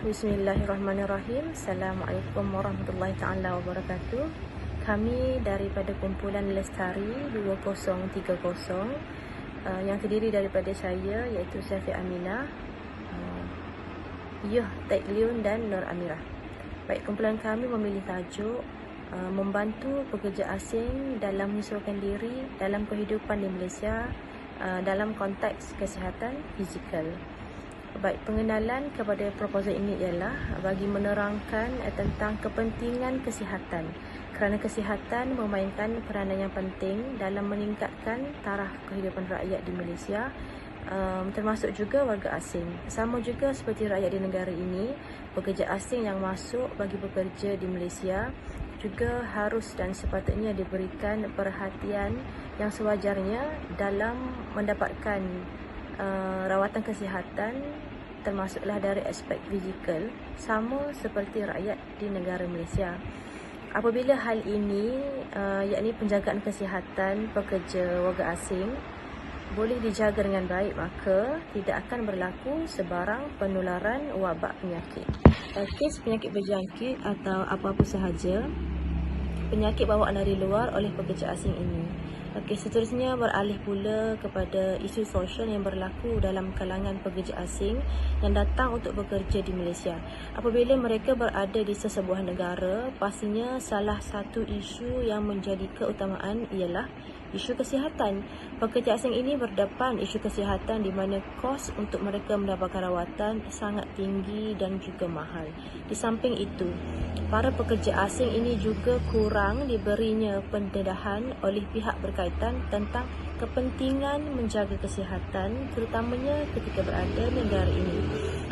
Bismillahirrahmanirrahim. Assalamualaikum warahmatullahi taala wabarakatuh. Kami daripada kumpulan Lestari 2030 yang terdiri daripada saya iaitu Syafiq Aminah, Yuh Taik Leon dan Nur Amirah. Baik, kumpulan kami memilih tajuk membantu pekerja asing dalam menyesuaikan diri dalam kehidupan di Malaysia dalam konteks kesihatan fizikal. Baik, pengenalan kepada proposal ini ialah bagi menerangkan tentang kepentingan kesihatan, kerana kesihatan memainkan peranan yang penting dalam meningkatkan taraf kehidupan rakyat di Malaysia, termasuk juga warga asing. Sama juga seperti rakyat di negara ini, pekerja asing yang masuk bagi bekerja di Malaysia juga harus dan sepatutnya diberikan perhatian yang sewajarnya dalam mendapatkan rawatan kesihatan, termasuklah dari aspek fizikal, sama seperti rakyat di negara Malaysia. Apabila hal ini, yakni penjagaan kesihatan pekerja warga asing boleh dijaga dengan baik, maka tidak akan berlaku sebarang penularan wabak penyakit. Kes penyakit berjangkit atau apa-apa sahaja penyakit bawaan dari luar oleh pekerja asing ini. Seterusnya beralih pula kepada isu sosial yang berlaku dalam kalangan pekerja asing yang datang untuk bekerja di Malaysia. Apabila mereka berada di sesebuah negara, pastinya salah satu isu yang menjadi keutamaan ialah isu kesihatan. Pekerja asing ini berdepan isu kesihatan di mana kos untuk mereka mendapatkan rawatan sangat tinggi dan juga mahal. Di samping itu, para pekerja asing ini juga kurang diberinya pendedahan oleh pihak berkaitan tentang kepentingan menjaga kesihatan, terutamanya ketika berada di negara ini.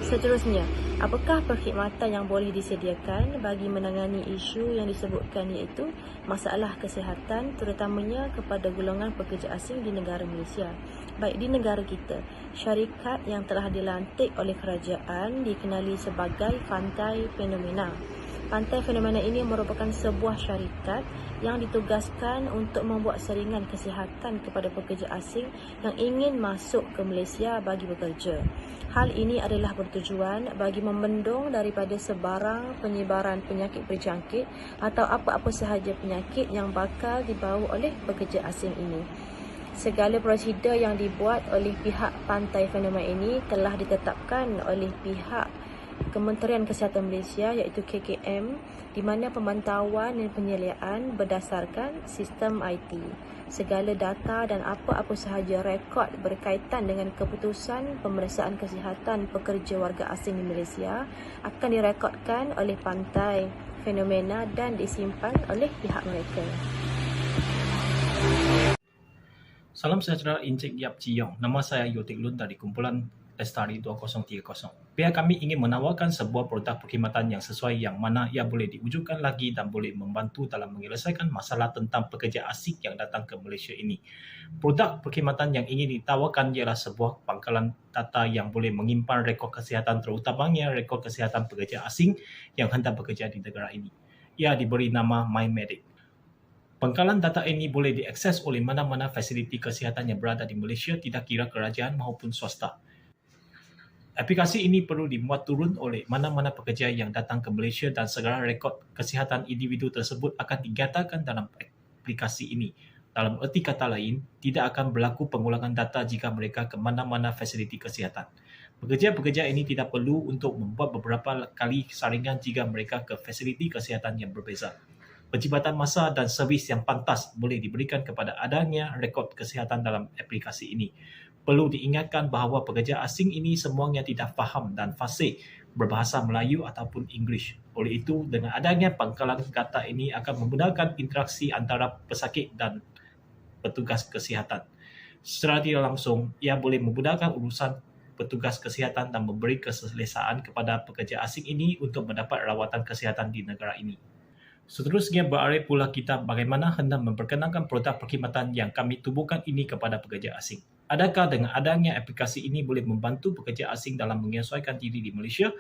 Seterusnya, apakah perkhidmatan yang boleh disediakan bagi menangani isu yang disebutkan, iaitu masalah kesihatan terutamanya kepada golongan pekerja asing di negara Malaysia? Baik, di negara kita, syarikat yang telah dilantik oleh kerajaan dikenali sebagai Pantai Fenomena. Pantai Fenomena ini merupakan sebuah syarikat yang ditugaskan untuk membuat saringan kesihatan kepada pekerja asing yang ingin masuk ke Malaysia bagi bekerja. Hal ini adalah bertujuan bagi membendung daripada sebarang penyebaran penyakit berjangkit atau apa-apa sahaja penyakit yang bakal dibawa oleh pekerja asing ini. Segala prosedur yang dibuat oleh pihak Pantai Fenomena ini telah ditetapkan oleh pihak Kementerian Kesihatan Malaysia iaitu KKM, di mana pemantauan dan penyeliaan berdasarkan sistem IT. Segala data dan apa-apa sahaja rekod berkaitan dengan keputusan pemeriksaan kesihatan pekerja warga asing di Malaysia akan direkodkan oleh Pantai Fenomena dan disimpan oleh pihak mereka. Salam sejahtera Encik Yap Ciyong. Nama saya Yotik Lun dari kumpulan Lestari 2030. Pihak kami ingin menawarkan sebuah produk perkhidmatan yang sesuai yang mana ia boleh diwujudkan lagi dan boleh membantu dalam menyelesaikan masalah tentang pekerja asing yang datang ke Malaysia ini. Produk perkhidmatan yang ingin ditawarkan ialah sebuah pangkalan data yang boleh menyimpan rekod kesihatan, terutamanya rekod kesihatan pekerja asing yang hendak bekerja di negara ini. Ia diberi nama MyMedic. Pangkalan data ini boleh diakses oleh mana-mana fasiliti kesihatan yang berada di Malaysia, tidak kira kerajaan maupun swasta. Aplikasi ini perlu dimuat turun oleh mana-mana pekerja yang datang ke Malaysia dan segala rekod kesihatan individu tersebut akan dinyatakan dalam aplikasi ini. Dalam erti kata lain, tidak akan berlaku pengulangan data jika mereka ke mana-mana fasiliti kesihatan. Pekerja-pekerja ini tidak perlu untuk membuat beberapa kali saringan jika mereka ke fasiliti kesihatan yang berbeza. Penjibatan masa dan servis yang pantas boleh diberikan kepada adanya rekod kesihatan dalam aplikasi ini. Perlu diingatkan bahawa pekerja asing ini semuanya tidak faham dan fasih berbahasa Melayu ataupun English. Oleh itu, dengan adanya pangkalan data ini akan memudahkan interaksi antara pesakit dan petugas kesihatan. Secara tidak langsung, ia boleh memudahkan urusan petugas kesihatan dan memberi keselesaan kepada pekerja asing ini untuk mendapat rawatan kesihatan di negara ini. Seterusnya beralih pula kita bagaimana hendak memperkenalkan produk perkhidmatan yang kami tubuhkan ini kepada pekerja asing. Adakah dengan adanya aplikasi ini boleh membantu pekerja asing dalam menyesuaikan diri di Malaysia?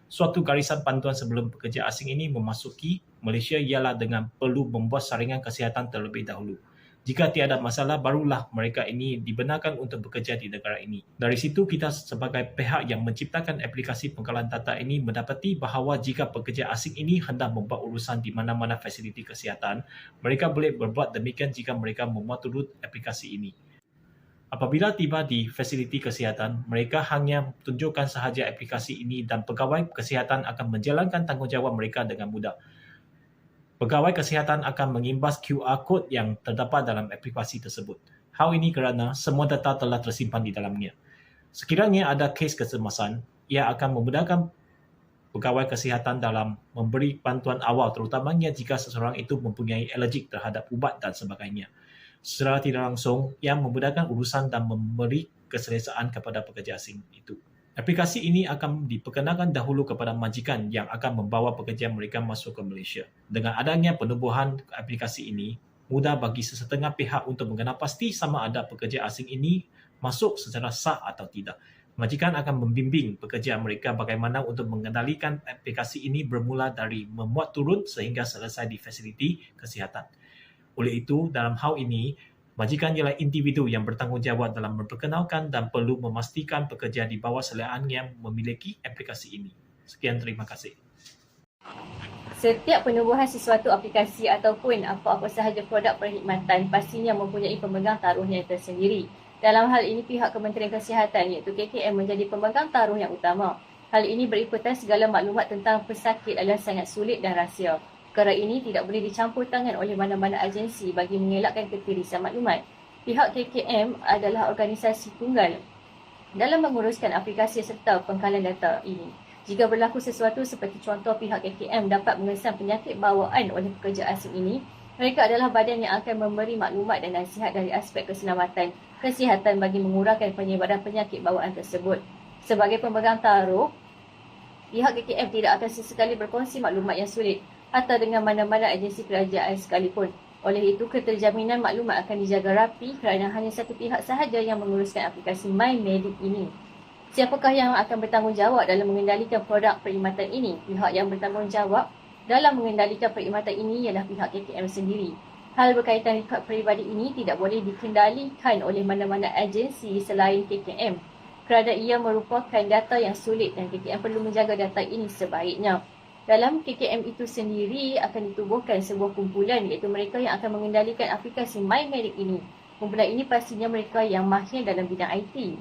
Suatu garisan panduan sebelum pekerja asing ini memasuki Malaysia ialah dengan perlu membuat saringan kesihatan terlebih dahulu. Jika tiada masalah, barulah mereka ini dibenarkan untuk bekerja di negara ini. Dari situ kita sebagai pihak yang menciptakan aplikasi pengkalan data ini mendapati bahawa jika pekerja asing ini hendak membuat urusan di mana-mana fasiliti kesihatan, mereka boleh berbuat demikian jika mereka memuat turut aplikasi ini. Apabila tiba di fasiliti kesihatan, mereka hanya tunjukkan sahaja aplikasi ini dan pegawai kesihatan akan menjalankan tanggungjawab mereka dengan mudah. Pegawai kesihatan akan mengimbas QR Code yang terdapat dalam aplikasi tersebut. Hal ini kerana semua data telah tersimpan di dalamnya. Sekiranya ada kes kecemasan, ia akan memudahkan pegawai kesihatan dalam memberi bantuan awal terutamanya jika seseorang itu mempunyai alergik terhadap ubat dan sebagainya. Secara tidak langsung, ia memudahkan urusan dan memberi keselesaan kepada pekerja asing itu. Aplikasi ini akan diperkenalkan dahulu kepada majikan yang akan membawa pekerja mereka masuk ke Malaysia. Dengan adanya penubuhan aplikasi ini, mudah bagi sesetengah pihak untuk mengenal pasti sama ada pekerja asing ini masuk secara sah atau tidak. Majikan akan membimbing pekerja mereka bagaimana untuk mengendalikan aplikasi ini bermula dari memuat turun sehingga selesai di fasiliti kesihatan. Oleh itu, dalam hal ini, majikan ialah individu yang bertanggungjawab dalam memperkenalkan dan perlu memastikan pekerja di bawah selaannya memiliki aplikasi ini. Sekian, terima kasih. Setiap penubuhan sesuatu aplikasi ataupun apa-apa sahaja produk perkhidmatan pastinya mempunyai pemegang taruhnya tersendiri. Dalam hal ini, pihak Kementerian Kesihatan iaitu KKM menjadi pemegang taruh yang utama. Hal ini berikutan segala maklumat tentang pesakit adalah sangat sulit dan rahsia. Perkara ini tidak boleh dicampur tangan oleh mana-mana agensi bagi mengelakkan ketirisan maklumat. Pihak KKM adalah organisasi tunggal dalam menguruskan aplikasi serta pengkalan data ini. Jika berlaku sesuatu seperti contoh pihak KKM dapat mengesan penyakit bawaan oleh pekerja asing ini, mereka adalah badan yang akan memberi maklumat dan nasihat dari aspek keselamatan kesihatan bagi mengurangkan penyebaran penyakit bawaan tersebut. Sebagai pemegang taruh, pihak KKM tidak akan sesekali berkongsi maklumat yang sulit atau dengan mana-mana agensi kerajaan sekalipun. Oleh itu, keterjaminan maklumat akan dijaga rapi kerana hanya satu pihak sahaja yang menguruskan aplikasi MyMedic ini. Siapakah yang akan bertanggungjawab dalam mengendalikan produk perkhidmatan ini? Pihak yang bertanggungjawab dalam mengendalikan perkhidmatan ini ialah pihak KKM sendiri. Hal berkaitan rekod peribadi ini tidak boleh dikendalikan oleh mana-mana agensi selain KKM kerana ia merupakan data yang sulit dan KKM perlu menjaga data ini sebaiknya. Dalam KKM itu sendiri akan ditubuhkan sebuah kumpulan iaitu mereka yang akan mengendalikan aplikasi MyMedic ini. Kumpulan ini pastinya mereka yang mahir dalam bidang IT.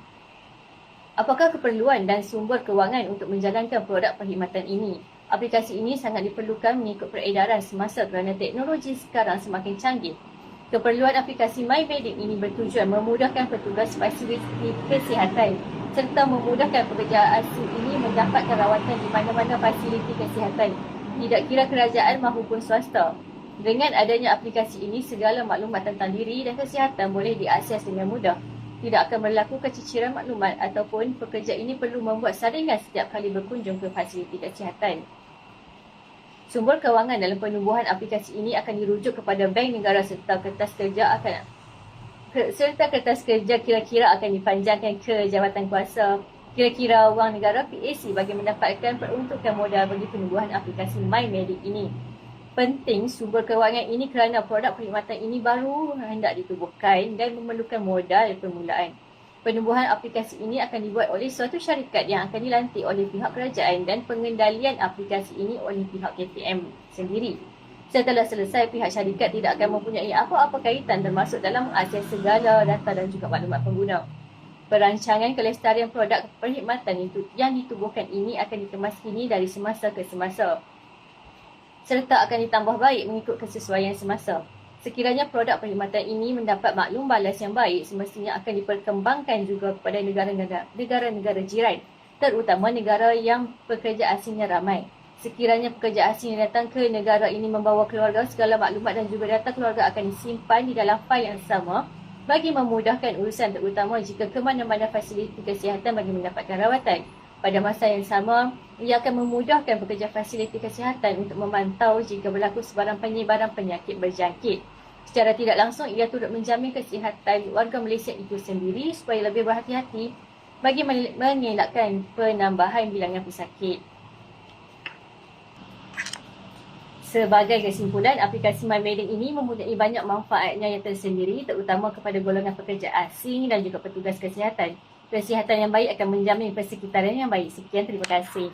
Apakah keperluan dan sumber kewangan untuk menjalankan produk perkhidmatan ini? Aplikasi ini sangat diperlukan mengikut peredaran semasa kerana teknologi sekarang semakin canggih. Keperluan aplikasi MyMedic ini bertujuan memudahkan petugas fasiliti kesihatan serta memudahkan pekerja asing ini mendapatkan rawatan di mana-mana fasiliti kesihatan, tidak kira kerajaan maupun swasta. Dengan adanya aplikasi ini, segala maklumat tentang diri dan kesihatan boleh diakses dengan mudah. Tidak akan berlaku keciciran maklumat ataupun pekerja ini perlu membuat saringan setiap kali berkunjung ke fasiliti kesihatan. Sumber kewangan dalam penubuhan aplikasi ini akan dirujuk kepada bank negara serta kertas kerja kira-kira akan dipanjangkan ke jawatan kuasa kira-kira wang negara PAC bagi mendapatkan peruntukan modal bagi penubuhan aplikasi MyMedic ini. Penting sumber kewangan ini kerana produk perkhidmatan ini baru hendak ditubuhkan dan memerlukan modal permulaan. Penubuhan aplikasi ini akan dibuat oleh suatu syarikat yang akan dilantik oleh pihak kerajaan dan pengendalian aplikasi ini oleh pihak KTM sendiri. Setelah selesai, pihak syarikat tidak akan mempunyai apa-apa kaitan termasuk dalam mengakses segala data dan juga maklumat pengguna. Perancangan kelestarian produk perkhidmatan yang ditubuhkan ini akan dikemas kini dari semasa ke semasa, serta akan ditambah baik mengikut kesesuaian semasa. Sekiranya produk perkhidmatan ini mendapat maklum balas yang baik, semestinya akan diperkembangkan juga kepada negara-negara jiran, terutama negara yang pekerja asingnya ramai. Sekiranya pekerja asing yang datang ke negara ini membawa keluarga, segala maklumat dan juga data keluarga akan disimpan di dalam fail yang sama bagi memudahkan urusan, terutama jika ke mana-mana fasiliti kesihatan bagi mendapatkan rawatan. Pada masa yang sama, ia akan memudahkan pekerja fasiliti kesihatan untuk memantau jika berlaku sebarang penyebaran penyakit berjangkit. Secara tidak langsung, ia turut menjamin kesihatan warga Malaysia itu sendiri supaya lebih berhati-hati bagi mengelakkan penambahan bilangan pesakit. Sebagai kesimpulan, aplikasi MyMeding ini mempunyai banyak manfaatnya yang tersendiri, terutama kepada golongan pekerja asing dan juga petugas kesihatan. Kesihatan yang baik akan menjamin persekitaran yang baik. Sekian, terima kasih.